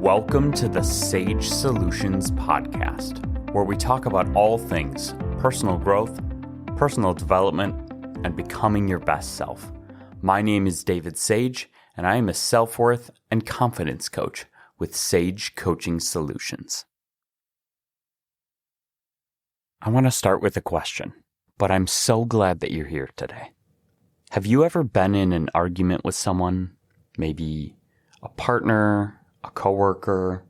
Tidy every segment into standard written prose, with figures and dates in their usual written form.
Welcome to the Sage Solutions podcast, where we talk about all things personal growth, personal development, and becoming your best self. My name is David Sage, and I am a self-worth and confidence coach with Sage Coaching Solutions. I want to start with a question, but I'm so glad that you're here today. Have you ever been in an argument with someone, maybe a partner, a coworker,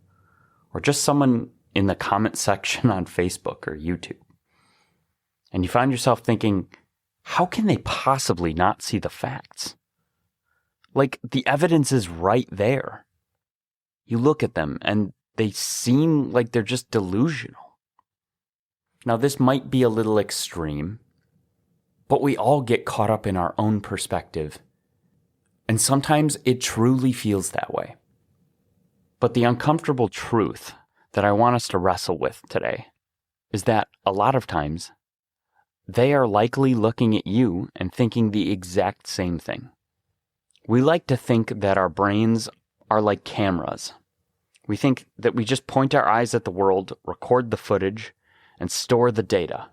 or just someone in the comment section on Facebook or YouTube, and you find yourself thinking, how can they possibly not see the facts? Like, the evidence is right there. You look at them and they seem like they're just delusional. Now, this might be a little extreme, but we all get caught up in our own perspective, and sometimes it truly feels that way. But the uncomfortable truth that I want us to wrestle with today is that a lot of times they are likely looking at you and thinking the exact same thing. We like to think that our brains are like cameras. We think that we just point our eyes at the world, record the footage, and store the data.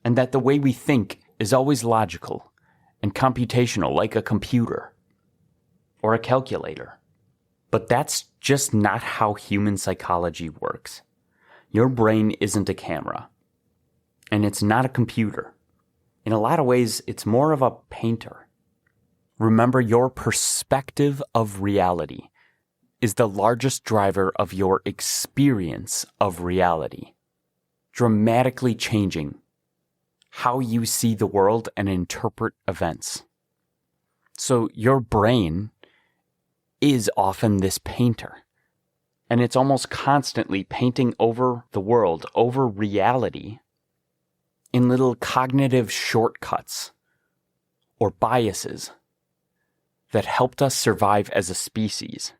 And that the way we think is always logical and computational, like a computer or a calculator. But that's just not how human psychology works. Your brain isn't a camera, and it's not a computer. In a lot of ways, it's more of a painter. Remember, your perspective of reality is the largest driver of your experience of reality, dramatically changing how you see the world and interpret events. So your brain is often this painter, and it's almost constantly painting over the world, over reality, in little cognitive shortcuts or biases that helped us survive as a species,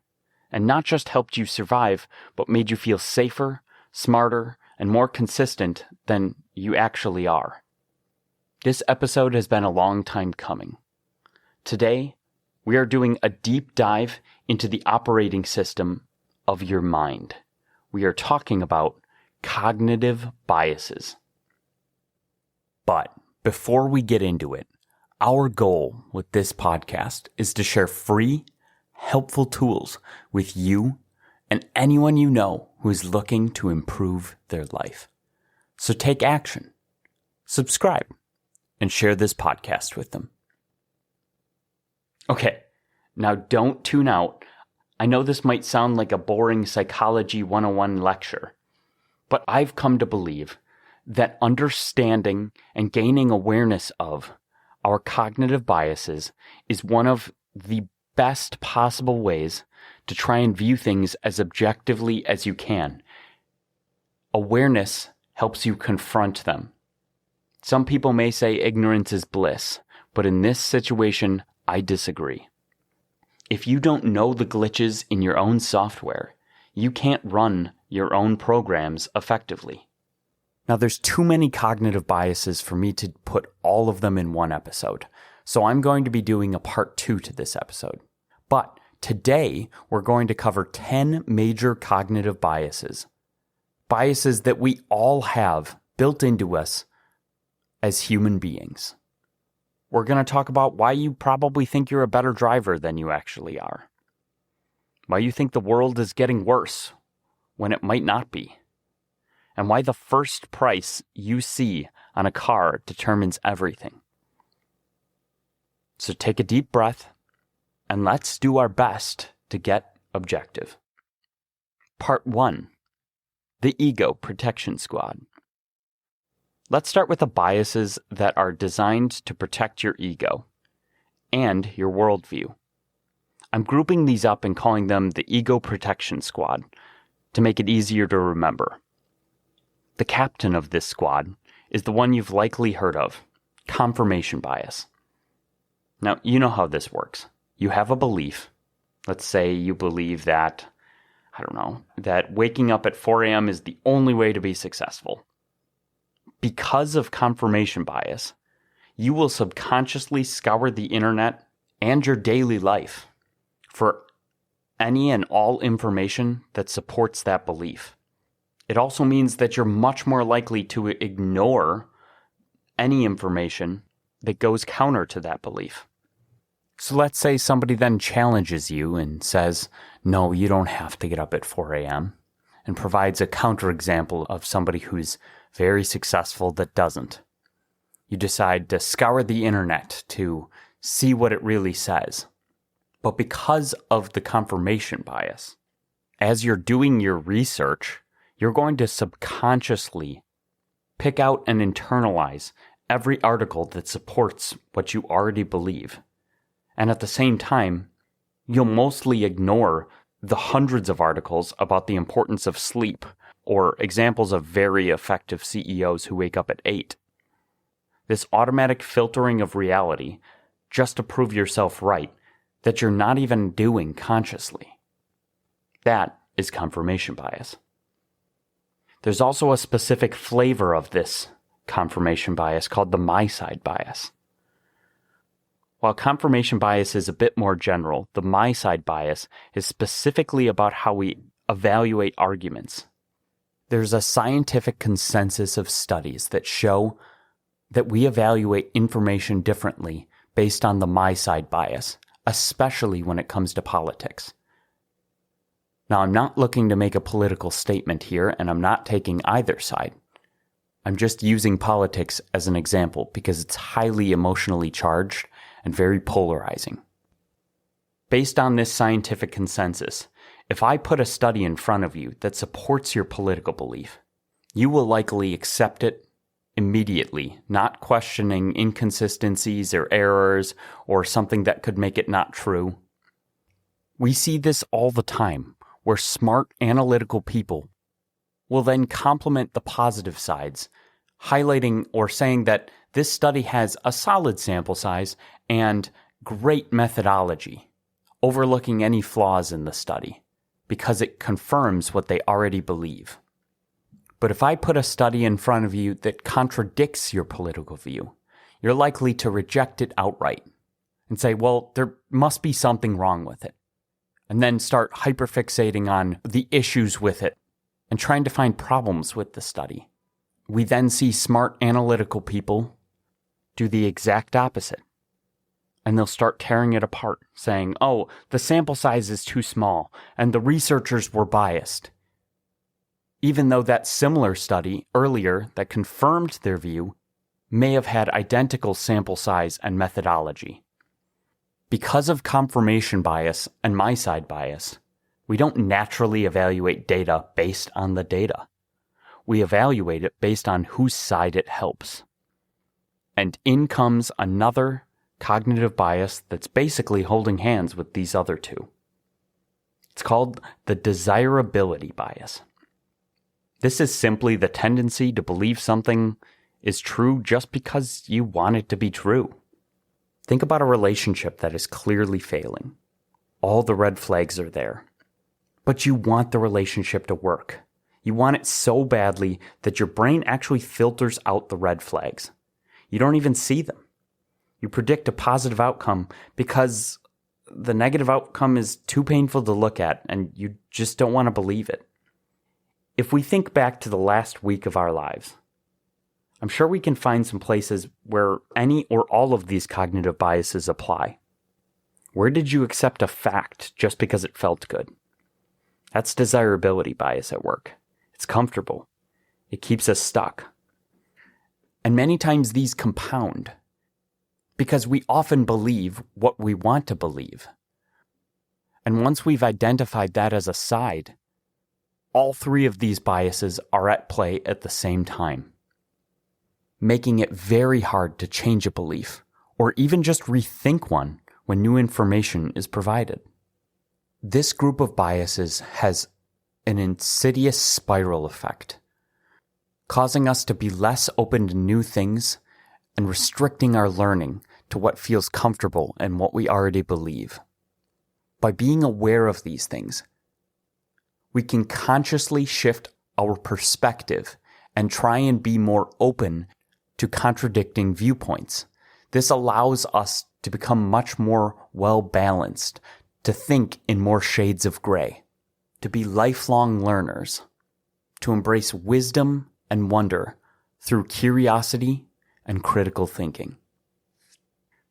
and not just helped you survive, but made you feel safer, smarter, and more consistent than you actually are. This episode has been a long time coming. Today, we are doing a deep dive into the operating system of your mind. We are talking about cognitive biases. But before we get into it, our goal with this podcast is to share free, helpful tools with you and anyone you know who is looking to improve their life. So take action, subscribe, and share this podcast with them. Okay, now don't tune out. I know this might sound like a boring Psychology 101 lecture, but I've come to believe that understanding and gaining awareness of our cognitive biases is one of the best possible ways to try and view things as objectively as you can. Awareness helps you confront them. Some people may say ignorance is bliss, but in this situation, I disagree. If you don't know the glitches in your own software, you can't run your own programs effectively. Now, there's too many cognitive biases for me to put all of them in one episode, so I'm going to be doing a part 2 to this episode. But today, we're going to cover 10 major cognitive biases. Biases that we all have built into us as human beings. We're going to talk about why you probably think you're a better driver than you actually are. Why you think the world is getting worse when it might not be. And why the first price you see on a car determines everything. So take a deep breath and let's do our best to get objective. Part 1. The Ego Protection Squad. Let's start with the biases that are designed to protect your ego and your worldview. I'm grouping these up and calling them the Ego Protection Squad to make it easier to remember. The captain of this squad is the one you've likely heard of, confirmation bias. Now, you know how this works. You have a belief. Let's say you believe that, that waking up at 4 a.m. is the only way to be successful. Because of confirmation bias, you will subconsciously scour the internet and your daily life for any and all information that supports that belief. It also means that you're much more likely to ignore any information that goes counter to that belief. So let's say somebody then challenges you and says, no, you don't have to get up at 4 a.m., and provides a counterexample of somebody who's very successful that doesn't. You decide to scour the internet to see what it really says. But because of the confirmation bias, as you're doing your research, you're going to subconsciously pick out and internalize every article that supports what you already believe. And at the same time, you'll mostly ignore the hundreds of articles about the importance of sleep or examples of very effective CEOs who wake up at 8. This automatic filtering of reality just to prove yourself right that you're not even doing consciously. That is confirmation bias. There's also a specific flavor of this confirmation bias called the my side bias. While confirmation bias is a bit more general, the my side bias is specifically about how we evaluate arguments. There's a scientific consensus of studies that show that we evaluate information differently based on the my side bias, especially when it comes to politics. Now, I'm not looking to make a political statement here, and I'm not taking either side. I'm just using politics as an example because it's highly emotionally charged and very polarizing. Based on this scientific consensus, if I put a study in front of you that supports your political belief, you will likely accept it immediately, not questioning inconsistencies or errors or something that could make it not true. We see this all the time, where smart analytical people will then complement the positive sides, highlighting or saying that this study has a solid sample size and great methodology, overlooking any flaws in the study, because it confirms what they already believe. But if I put a study in front of you that contradicts your political view, you're likely to reject it outright and say, well, there must be something wrong with it, and then start hyperfixating on the issues with it and trying to find problems with the study. We then see smart analytical people do the exact opposite. And they'll start tearing it apart, saying, oh, the sample size is too small, and the researchers were biased. Even though that similar study earlier that confirmed their view may have had identical sample size and methodology. Because of confirmation bias and my side bias, we don't naturally evaluate data based on the data. We evaluate it based on whose side it helps. And in comes another cognitive bias that's basically holding hands with these other two. It's called the desirability bias. This is simply the tendency to believe something is true just because you want it to be true. Think about a relationship that is clearly failing. All the red flags are there. But you want the relationship to work. You want it so badly that your brain actually filters out the red flags. You don't even see them. You predict a positive outcome because the negative outcome is too painful to look at and you just don't want to believe it. If we think back to the last week of our lives, I'm sure we can find some places where any or all of these cognitive biases apply. Where did you accept a fact just because it felt good? That's desirability bias at work. It's comfortable. It keeps us stuck. And many times these compound because we often believe what we want to believe. And once we've identified that as a side, all three of these biases are at play at the same time, making it very hard to change a belief or even just rethink one when new information is provided. This group of biases has an insidious spiral effect, causing us to be less open to new things and restricting our learning to what feels comfortable and what we already believe. By being aware of these things, we can consciously shift our perspective and try and be more open to contradicting viewpoints. This allows us to become much more well-balanced, to think in more shades of gray, to be lifelong learners, to embrace wisdom and wonder through curiosity and critical thinking.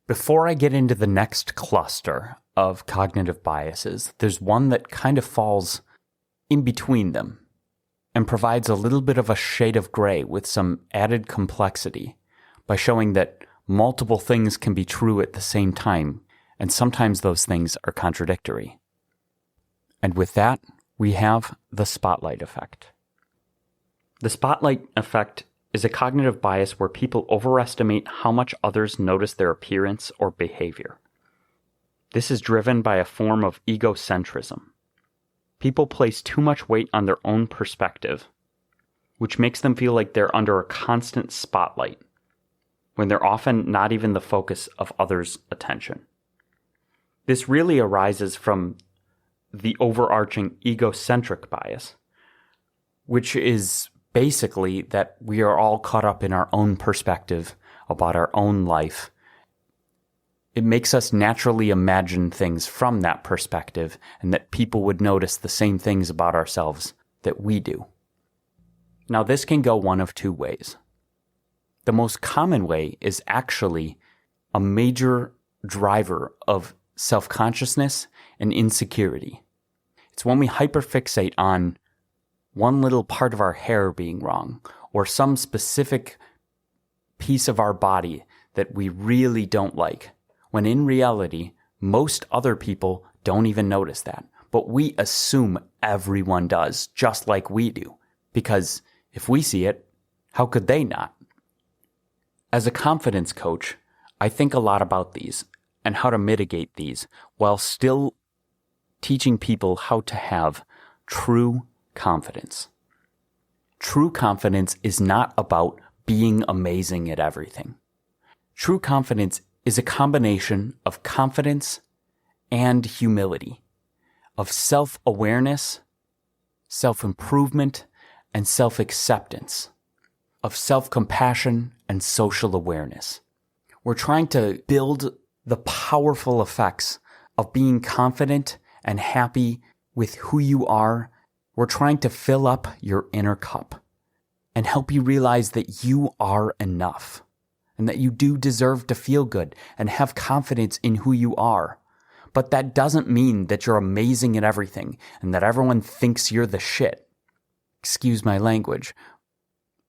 Before I get into the next cluster of cognitive biases, there's one that kind of falls in between them and provides a little bit of a shade of gray with some added complexity by showing that multiple things can be true at the same time, and sometimes those things are contradictory. And with that, we have the spotlight effect. The spotlight effect is a cognitive bias where people overestimate how much others notice their appearance or behavior. This is driven by a form of egocentrism. People place too much weight on their own perspective, which makes them feel like they're under a constant spotlight, when they're often not even the focus of others' attention. This really arises from the overarching egocentric bias, which is basically that we are all caught up in our own perspective about our own life. It makes us naturally imagine things from that perspective, and that people would notice the same things about ourselves that we do. Now, this can go one of two ways. The most common way is actually a major driver of self-consciousness and insecurity. It's when we hyperfixate on one little part of our hair being wrong, or some specific piece of our body that we really don't like, when in reality, most other people don't even notice that. But we assume everyone does, just like we do, because if we see it, how could they not? As a confidence coach, I think a lot about these and how to mitigate these while still teaching people how to have true confidence. True confidence is not about being amazing at everything. True confidence is a combination of confidence and humility, of self-awareness, self-improvement, and self-acceptance, of self-compassion and social awareness. We're trying to build the powerful effects of being confident and happy with who you are. We're trying to fill up your inner cup and help you realize that you are enough and that you do deserve to feel good and have confidence in who you are. But that doesn't mean that you're amazing at everything and that everyone thinks you're the shit. Excuse my language.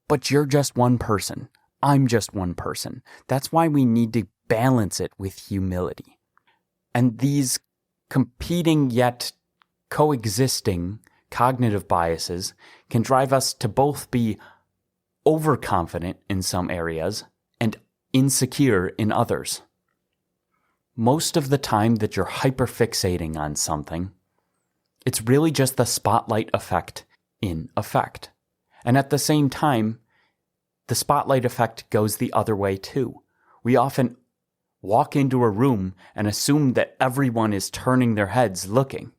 But you're just one person. I'm just one person. That's why we need to balance it with humility. And these competing yet coexisting cognitive biases can drive us to both be overconfident in some areas and insecure in others. Most of the time that you're hyperfixating on something, it's really just the spotlight effect in effect. And at the same time, the spotlight effect goes the other way too. We often walk into a room and assume that everyone is turning their heads looking.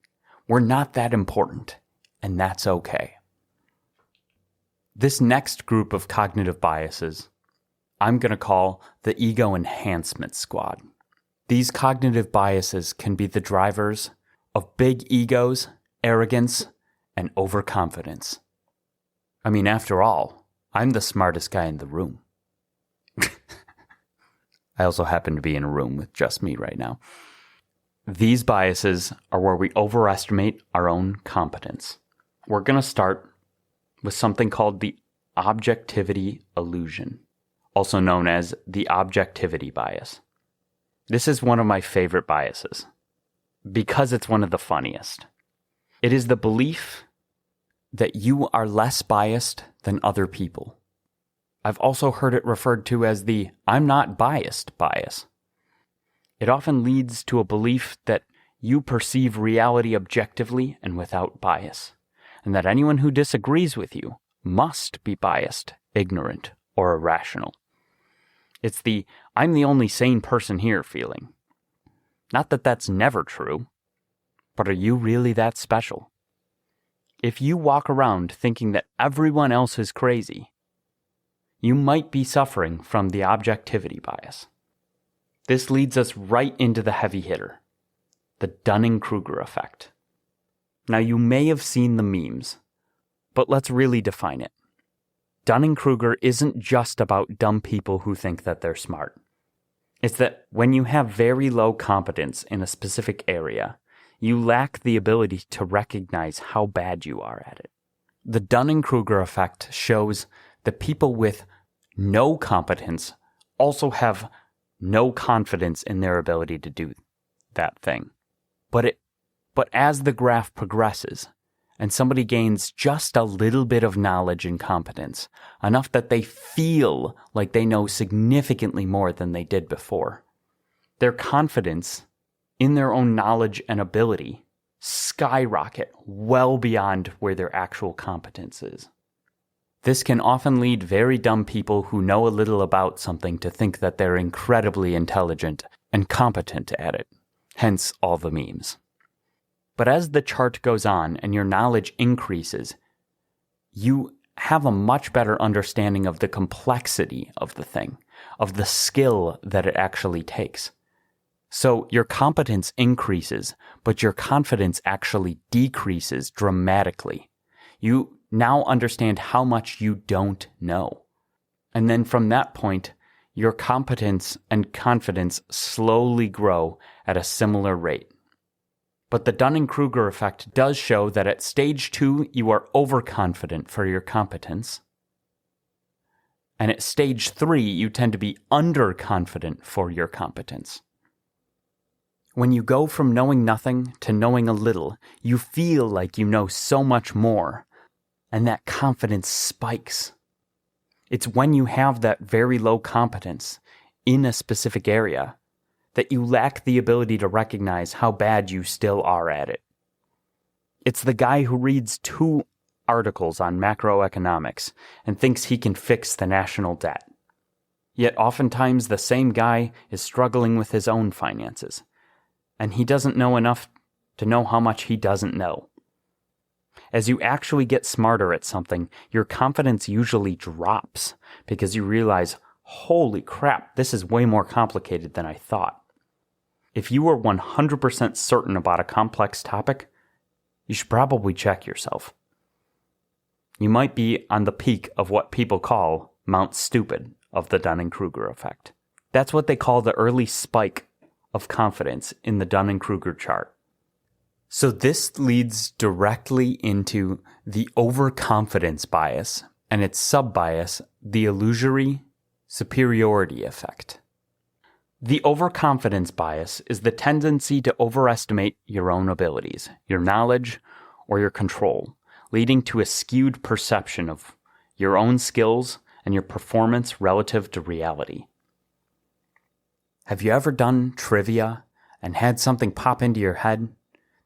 We're not that important, and that's okay. This next group of cognitive biases, I'm going to call the ego enhancement squad. These cognitive biases can be the drivers of big egos, arrogance, and overconfidence. I mean, after all, I'm the smartest guy in the room. I also happen to be in a room with just me right now. These biases are where we overestimate our own competence. We're going to start with something called the objectivity illusion, also known as the objectivity bias. This is one of my favorite biases because it's one of the funniest. It is the belief that you are less biased than other people. I've also heard it referred to as the I'm not biased bias. It often leads to a belief that you perceive reality objectively and without bias, and that anyone who disagrees with you must be biased, ignorant, or irrational. It's the I'm the only sane person here feeling. Not that that's never true, but are you really that special? If you walk around thinking that everyone else is crazy, you might be suffering from the objectivity bias. This leads us right into the heavy hitter, the Dunning-Kruger effect. Now, you may have seen the memes, but let's really define it. Dunning-Kruger isn't just about dumb people who think that they're smart. It's that when you have very low competence in a specific area, you lack the ability to recognize how bad you are at it. The Dunning-Kruger effect shows that people with no competence also have no confidence in their ability to do that thing. But as the graph progresses, and somebody gains just a little bit of knowledge and competence, enough that they feel like they know significantly more than they did before, their confidence in their own knowledge and ability skyrocket well beyond where their actual competence is. This can often lead very dumb people who know a little about something to think that they're incredibly intelligent and competent at it, hence all the memes. But as the chart goes on and your knowledge increases, you have a much better understanding of the complexity of the thing, of the skill that it actually takes. So your competence increases, but your confidence actually decreases dramatically. You now understand how much you don't know. And then from that point, your competence and confidence slowly grow at a similar rate. But the Dunning-Kruger effect does show that at stage 2, you are overconfident for your competence. And at stage 3, you tend to be underconfident for your competence. When you go from knowing nothing to knowing a little, you feel like you know so much more, and that confidence spikes. It's when you have that very low competence in a specific area that you lack the ability to recognize how bad you still are at it. It's the guy who reads 2 articles on macroeconomics and thinks he can fix the national debt. Yet oftentimes the same guy is struggling with his own finances, and he doesn't know enough to know how much he doesn't know. As you actually get smarter at something, your confidence usually drops because you realize, holy crap, this is way more complicated than I thought. If you are 100% certain about a complex topic, you should probably check yourself. You might be on the peak of what people call Mount Stupid of the Dunning-Kruger effect. That's what they call the early spike of confidence in the Dunning-Kruger chart. So this leads directly into the overconfidence bias and its sub-bias, the illusory superiority effect. The overconfidence bias is the tendency to overestimate your own abilities, your knowledge, or your control, leading to a skewed perception of your own skills and your performance relative to reality. Have you ever done trivia and had something pop into your head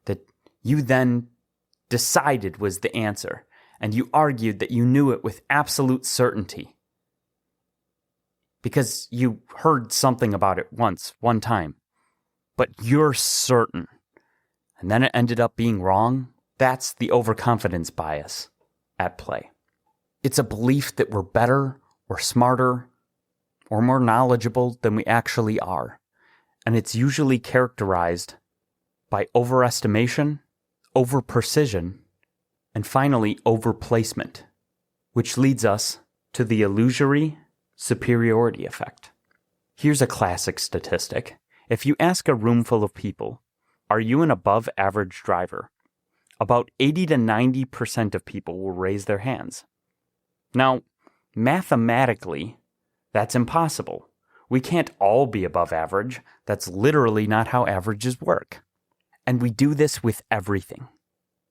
that you then decided was the answer, and you argued that you knew it with absolute certainty because you heard something about it one time, but you're certain, and then it ended up being wrong? That's the overconfidence bias at play. It's a belief that we're better or smarter or more knowledgeable than we actually are, and it's usually characterized by overestimation, overprecision, and finally overplacement, which leads us to the illusory superiority effect. Here's a classic statistic. If you ask a room full of people, are you an above average driver? About 80 to 90% of people will raise their hands. Now, mathematically, that's impossible. We can't all be above average. That's literally not how averages work. And we do this with everything.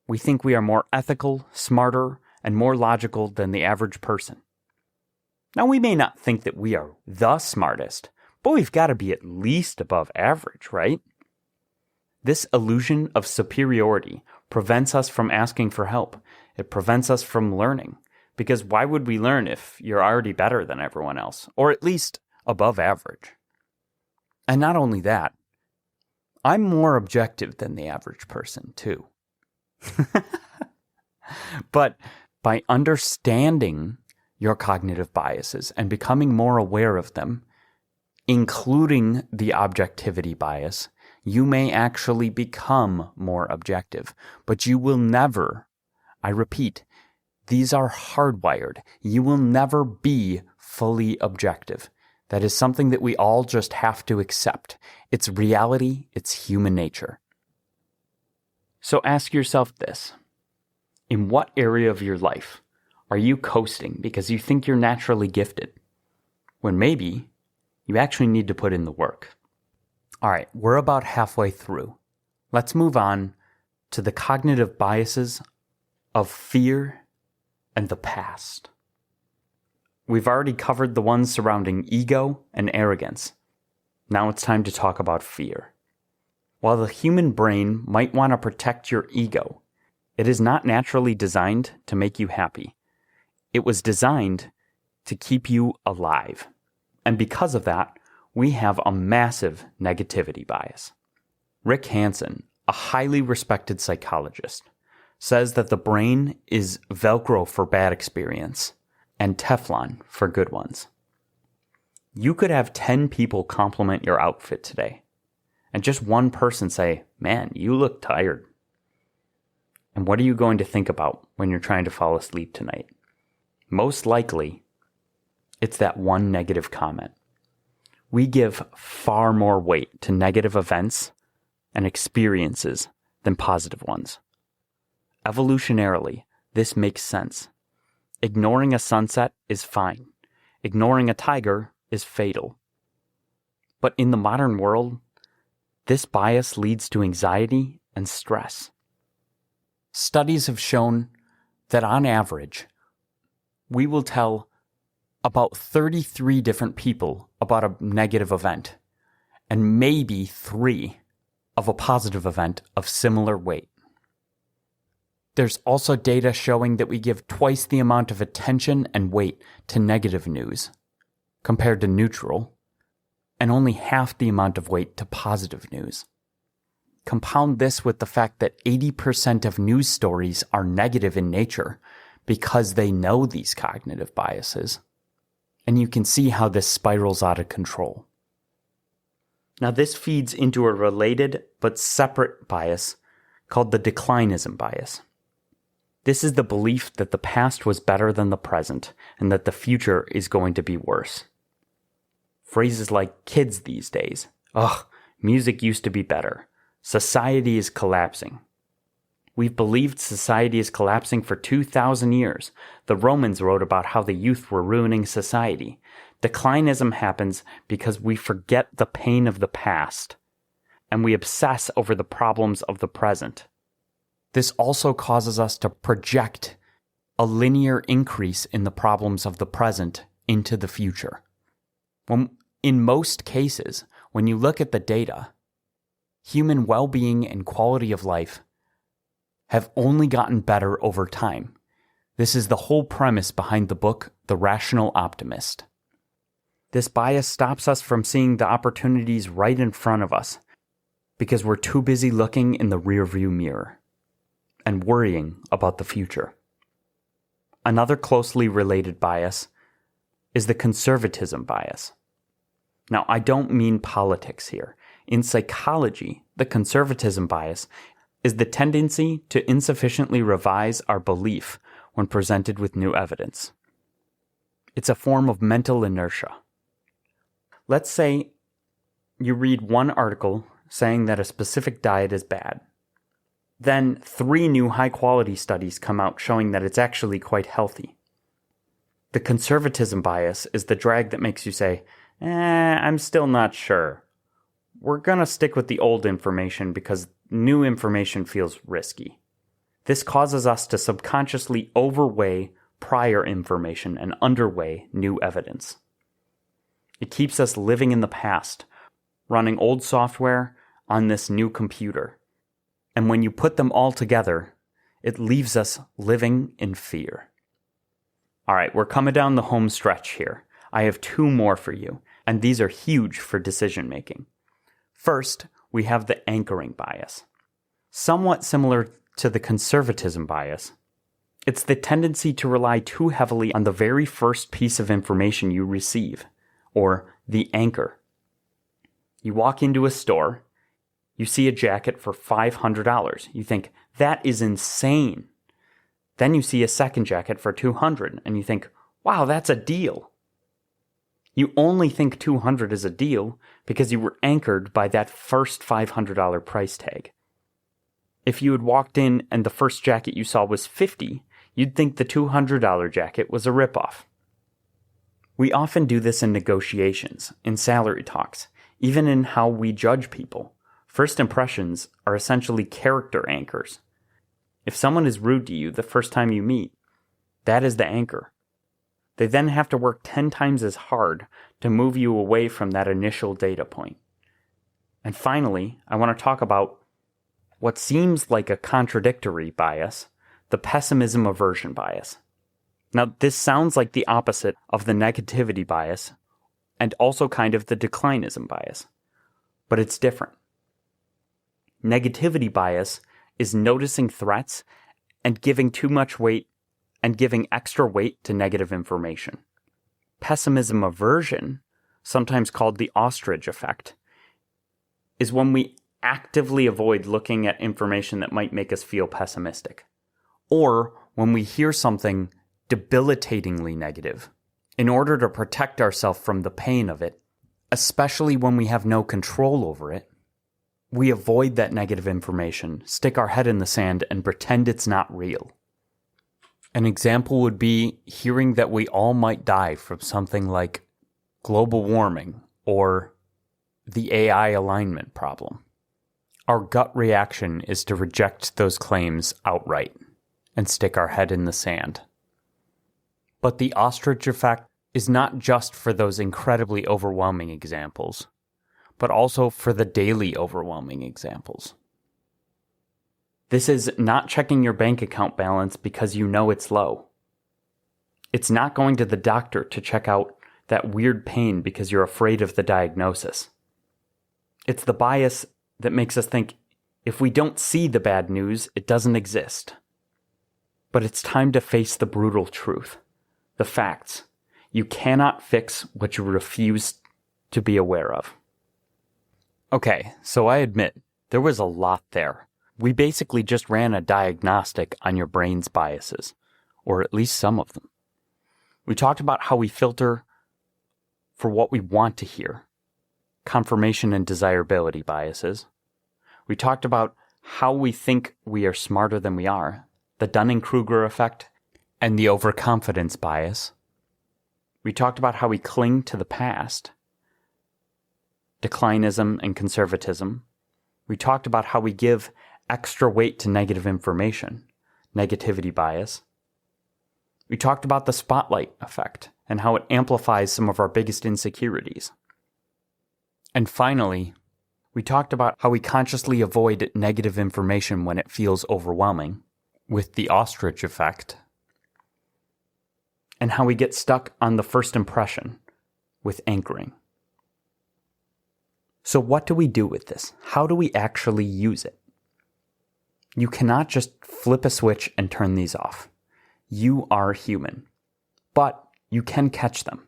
We think we are more ethical, smarter, and more logical than the average person. Now, we may not think that we are the smartest, but we've got to be at least above average, right? This illusion of superiority prevents us from asking for help. It prevents us from learning. Because why would we learn if you're already better than everyone else, or at least above average? And not only that, I'm more objective than the average person, too. But by understanding your cognitive biases and becoming more aware of them, including the objectivity bias, You may actually become more objective, but you will never, I repeat, these are hardwired. You will never be fully objective. That is something that we all just have to accept. It's reality, it's human nature. So ask yourself this. In what area of your life are you coasting because you think you're naturally gifted, when maybe you actually need to put in the work? All right, we're about halfway through. Let's move on to the cognitive biases of fear and the past. We've already covered the ones surrounding ego and arrogance. Now it's time to talk about fear. While the human brain might want to protect your ego, it is not naturally designed to make you happy. It was designed to keep you alive. And because of that, we have a massive negativity bias. Rick Hansen, a highly respected psychologist, says that the brain is Velcro for bad experience and Teflon for good ones. You could have 10 people compliment your outfit today, and just one person say, "Man, you look tired." And what are you going to think about when you're trying to fall asleep tonight? Most likely, it's that one negative comment. We give far more weight to negative events and experiences than positive ones. Evolutionarily, this makes sense. Ignoring a sunset is fine. Ignoring a tiger is fatal. But in the modern world, this bias leads to anxiety and stress. Studies have shown that on average, we will tell about 33 different people about a negative event, and maybe 3 of a positive event of similar weight. There's also data showing that we give twice the amount of attention and weight to negative news compared to neutral, and only half the amount of weight to positive news. Compound this with the fact that 80% of news stories are negative in nature because they know these cognitive biases, and you can see how this spirals out of control. Now, this feeds into a related but separate bias called the declinism bias. This is the belief that the past was better than the present and that the future is going to be worse. Phrases like kids these days, "Ugh, music used to be better. Society is collapsing." We've believed society is collapsing for 2,000 years. The Romans wrote about how the youth were ruining society. Declinism happens because we forget the pain of the past and we obsess over the problems of the present. This also causes us to project a linear increase in the problems of the present into the future. In most cases, when you look at the data, human well-being and quality of life have only gotten better over time. This is the whole premise behind the book, The Rational Optimist. This bias stops us from seeing the opportunities right in front of us because we're too busy looking in the rearview mirror and worrying about the future. Another closely related bias is the conservatism bias. Now, I don't mean politics here. In psychology, the conservatism bias is the tendency to insufficiently revise our belief when presented with new evidence. It's a form of mental inertia. Let's say you read one article saying that a specific diet is bad. Then 3 new high-quality studies come out showing that it's actually quite healthy. The conservatism bias is the drag that makes you say, I'm still not sure. We're going to stick with the old information because new information feels risky. This causes us to subconsciously overweigh prior information and underweigh new evidence. It keeps us living in the past, running old software on this new computer. And when you put them all together, it leaves us living in fear. All right, we're coming down the home stretch here. I have 2 more for you, and these are huge for decision making. First, we have the anchoring bias. Somewhat similar to the conservatism bias, it's the tendency to rely too heavily on the very first piece of information you receive, or the anchor. You walk into a store, You see a jacket for $500. You think, that is insane. Then you see a second jacket for $200 and you think, wow, that's a deal. You only think $200 is a deal because you were anchored by that first $500 price tag. If you had walked in and the first jacket you saw was $50, you'd think the $200 jacket was a ripoff. We often do this in negotiations, in salary talks, even in how we judge people. First impressions are essentially character anchors. If someone is rude to you the first time you meet, that is the anchor. They then have to work 10 times as hard to move you away from that initial data point. And finally, I want to talk about what seems like a contradictory bias, the pessimism aversion bias. Now, this sounds like the opposite of the negativity bias and also kind of the declinism bias, but it's different. Negativity bias is noticing threats and giving too much weight and giving extra weight to negative information. Pessimism aversion, sometimes called the ostrich effect, is when we actively avoid looking at information that might make us feel pessimistic, or when we hear something debilitatingly negative, in order to protect ourselves from the pain of it, especially when we have no control over it, we avoid that negative information, stick our head in the sand, and pretend it's not real. An example would be hearing that we all might die from something like global warming or the AI alignment problem. Our gut reaction is to reject those claims outright and stick our head in the sand. But the ostrich effect is not just for those incredibly overwhelming examples, but also for the daily overwhelming examples. This is not checking your bank account balance because you know it's low. It's not going to the doctor to check out that weird pain because you're afraid of the diagnosis. It's the bias that makes us think if we don't see the bad news, it doesn't exist. But it's time to face the brutal truth, the facts. You cannot fix what you refuse to be aware of. Okay, so I admit, there was a lot there. We basically just ran a diagnostic on your brain's biases, or at least some of them. We talked about how we filter for what we want to hear, confirmation and desirability biases. We talked about how we think we are smarter than we are, the Dunning-Kruger effect, and the overconfidence bias. We talked about how we cling to the past, declinism and conservatism. We talked about how we give extra weight to negative information, negativity bias. We talked about the spotlight effect and how it amplifies some of our biggest insecurities. And finally, we talked about how we consciously avoid negative information when it feels overwhelming, with the ostrich effect, and how we get stuck on the first impression with anchoring. So what do we do with this? How do we actually use it? You cannot just flip a switch and turn these off. You are human, but you can catch them.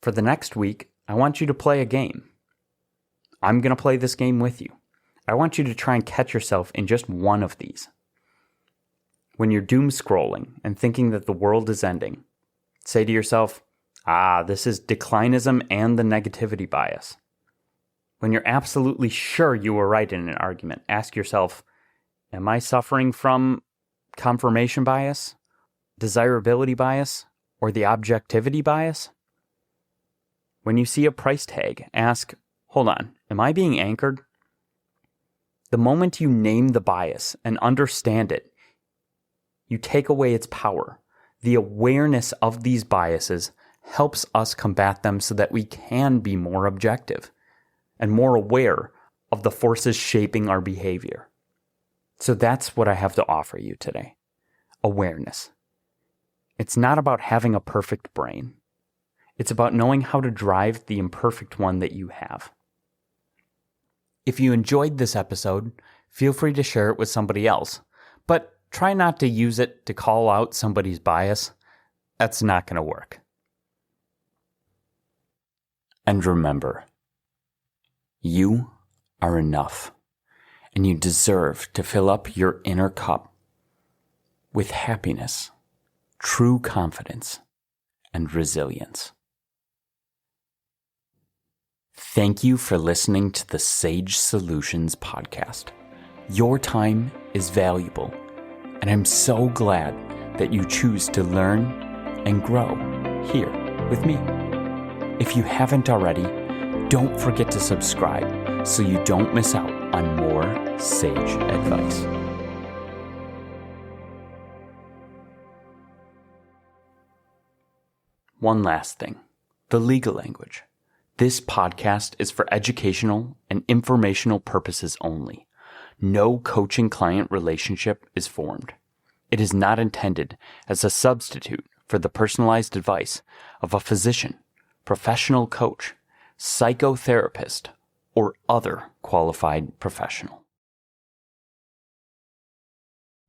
For the next week, I want you to play a game. I'm going to play this game with you. I want you to try and catch yourself in just one of these. When you're doom scrolling and thinking that the world is ending, say to yourself, this is declinism and the negativity bias. When you're absolutely sure you were right in an argument, ask yourself, am I suffering from confirmation bias, desirability bias, or the objectivity bias? When you see a price tag, ask, hold on, am I being anchored? The moment you name the bias and understand it, you take away its power. The awareness of these biases helps us combat them so that we can be more objective and more aware of the forces shaping our behavior. So that's what I have to offer you today. Awareness. It's not about having a perfect brain. It's about knowing how to drive the imperfect one that you have. If you enjoyed this episode, feel free to share it with somebody else, but try not to use it to call out somebody's bias. That's not going to work. And remember, you are enough, and you deserve to fill up your inner cup with happiness, true confidence, and resilience. Thank you for listening to the Sage Solutions podcast. Your time is valuable, and I'm so glad that you choose to learn and grow here with me. If you haven't already, don't forget to subscribe so you don't miss out on more sage advice. One last thing, the legal language. This podcast is for educational and informational purposes only. No coaching-client relationship is formed. It is not intended as a substitute for the personalized advice of a physician, professional coach, psychotherapist, or other qualified professional.